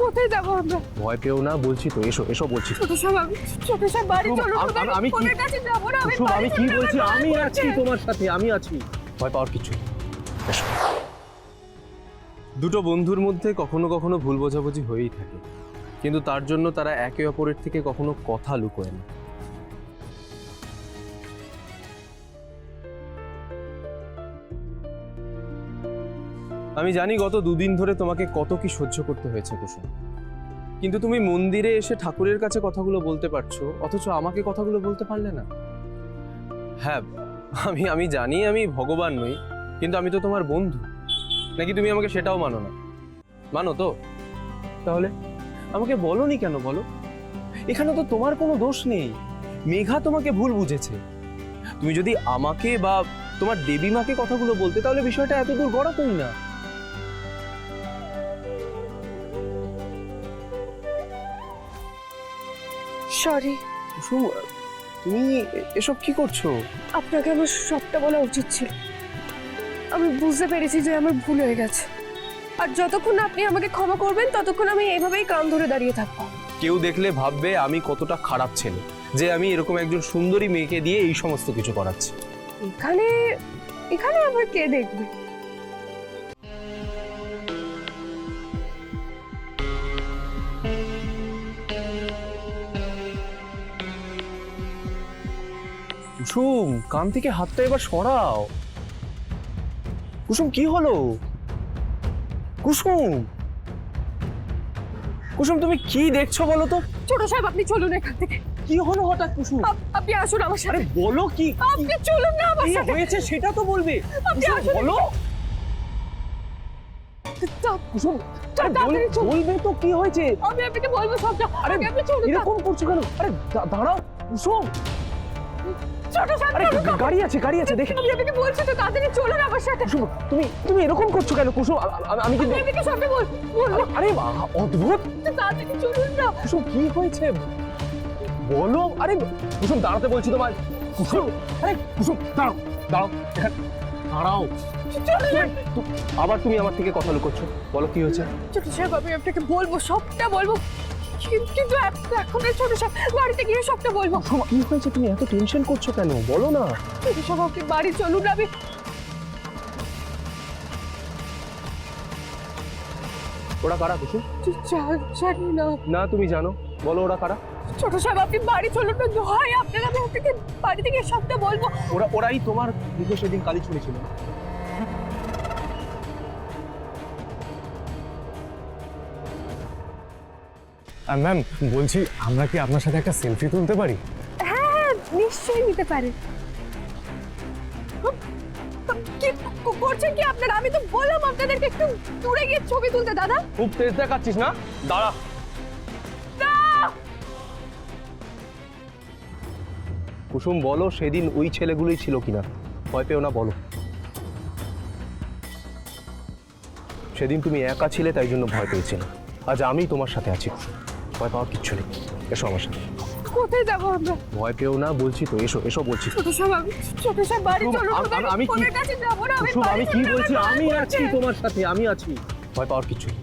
কোথায় যাবো আমরা? ভয় পেও না, বলছি তো, এসো এসো বলছি। ছোট সাহেব বাড়ি চলো। আমি কি কাছে যাবো না, আমি কি বলছি? আমি আছি তোমার সাথে, আমি আছি। ভয় পাওয়ার কিছু নেই, এসো। দুটো বন্ধুর মধ্যে কখনো কখনো ভুল বোঝাবুঝি হয়েই থাকে, কিন্তু তার জন্য তারা একে অপরের থেকে কখনো কথা লুকোয় না। আমি জানি গত দুদিন ধরে তোমাকে কত কি সহ্য করতে হয়েছে কুসুম, কিন্তু তুমি মন্দিরে এসে ঠাকুরের কাছে কথাগুলো বলতে পারছো, অথচ আমাকে কথাগুলো বলতে পারলে না। হ্যাঁ, আমি জানি আমি ভগবান নই, কিন্তু আমি তো তোমার বন্ধু। নাকি তুমি আমাকে সেটাও মানো না? মানো তো? তাহলে আমাকে বলোনি কেন বলো? এখানে তো তোমার কোনো দোষ নেই, মেঘা তোমাকে ভুল বুঝেছে। তুমি যদি আমাকে বা তোমার দেবী মাকে কথাগুলো বলতে, তাহলে বিষয়টা এত দূর গড়াতোই না। সরি। কুসুম, তুমি এসব কি করছো? আপনাকে আমার সবটা বলা উচিত ছিল। আমি বুঝতে পেরেছি যে আমার ভুল হয়ে গেছে, আর যতক্ষণ আপনি আমাকে ক্ষমা করবেন ততক্ষণ আমি এইভাবেই কান ধরে দাঁড়িয়ে থাকবো। কেউ দেখলে ভাববে আমি কতটা খারাপ ছেলে, যে আমি এরকম একজন সুন্দরী মেয়েকে দিয়ে এই সমস্ত কিছু করাচ্ছি। এখানে এখানে আমার কে দেখবে? কুসুম, কান থেকে হাতটা এবার সরাও। কুসুম, কি হলো? কুসুম, কুসুম তুমি কি দেখছো বলো তো? ছোট সাহেব আপনি চলুন এখান থেকে। কি হলো হঠাৎ কুসুম? আপনি আসুন আমার সাথে। আরে বলো কি আপনি চলুন না আমার কি সাথে। হয়েছে সেটা তো বলবে। আপনি কুসুম, আসুন। বলো। কুসুম, আরে তাড়াতাড়ি চলুন। বলবে তো কি হয়েছে। আমি আপনাকে বলবো সবটা। আরে আপনি চলুন। এরকম করছো কেন? আরে দাঁড়াও কুসুম। ছোট সাহেব আরে গাড়ি আছে দেখে। আমি আপনাকে বলছি তো, তাড়াতাড়ি চলুন আমার সাথে। কুসুম, তুমি এরকম করছো কেন কুসুম? আমি কিন্তু আমি আপনাকে সবটা বলবো। আরে অদ্ভুত। তাড়াতাড়ি চলুন না। কুসুম, কি হয়েছে বলো। আরে কুসুম, দাঁড়াতে বলছি তোমার। কুসুম, আরে কুসুম, দাঁড়াও দাঁড়াও এখানে দাঁড়াও। আবার তুমি আমার থেকে কথা লুকোচ্ছো, বলো কি হয়েছে? ছোট সাহেব আমি আপনাকে বলবো, সবটা বলবো, কিন্তু এখন এই ছোট সাহেব বাড়িতে গিয়ে সবটা বলবো। কুসুম, কি হয়েছে? তুমি এত টেনশন করছো কেন বলো না। ছোট সাহেব আপনি বাড়ি চলুন। আমি ওরা কারা কুসুম? জানি না। না তুমি জানো, বলো ওরা কারা। ছোট সাহেব আপনি বাড়ি চলুন না, দোহাই আপনার, আমি আপনাকে বাড়িতে গিয়ে সবটা বলবো। ওরাই তোমার মুখে সেদিন কালি ছুঁড়েছিল। ম্যাম বলছি, আমরা কি আপনার সাথে একটা সেলফি তুলতে পারি? হ্যাঁ নিশ্চয়ই নিতে পারেন। কি করছেন কি আপনারা? আমি তো বললাম আপনাদেরকে একটু দূরে গিয়ে ছবি তুলতে। দাদা খুব তেজ দেখাচ্ছিস না, দাঁড়া। কুসুম বলো, সেদিন ওই ছেলেগুলোই ছিল কিনা? ভয় পেও না, বলো। সেদিন তুমি একা ছিলে, তাই জন্য ভয় পেয়েছিলে। আজ আমি তোমার সাথে আছি কুসুম, ভয় পাওয়ার কিচ্ছু নেই, এসো আমার সাথে। কোথায় যাবো আমরা? ভয় পেও না, বলছি তো, এসো এসো বলছি। ছোট সাহেব বাড়ি চলুন। আমি কি কাছে যাবো না। কুসুম, আমি কি বলছি? আমি আছি তোমার সাথে, আমি আছি, ভয় পাওয়ার কিচ্ছু নেই।